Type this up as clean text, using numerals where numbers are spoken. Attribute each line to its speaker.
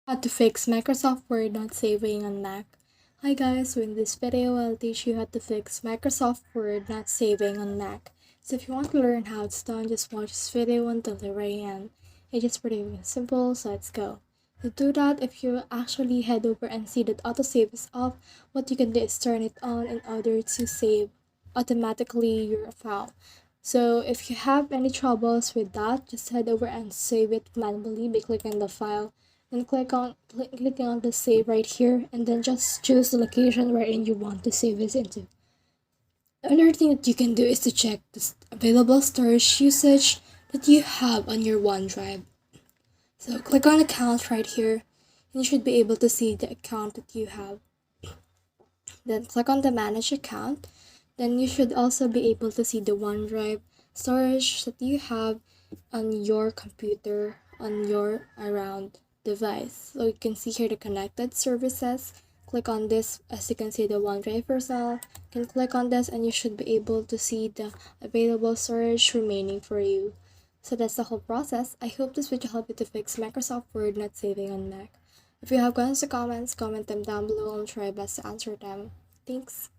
Speaker 1: How to fix Microsoft Word not saving on Mac. Hi guys, so in this video I'll teach you how to fix Microsoft Word not saving on Mac. So if you want to learn how it's done, just watch this video until the very end. It is pretty simple, so let's go. To do that, if you actually head over and see that autosave is off, what you can do is turn it on in order to save automatically your file. So if you have any troubles with that, just head over and save it manually by clicking the file and clicking on the save right here, and then just choose the location wherein you want to save this into. Another thing that you can do is to check the available storage usage that you have on your OneDrive. So click on account right here, and you should be able to see the account that you have. Then click on the manage account. Then you should also be able to see the OneDrive storage that you have on your computer, on your around device. So you can see here the connected services. Click on this. As you can see, the OneDrive yourself. You can click on this and you should be able to see the available storage remaining for you. So that's the whole process. I hope this video helped you to fix Microsoft Word not saving on Mac. If you have questions or comments, comment them down below. I'll try my best to answer them. Thanks.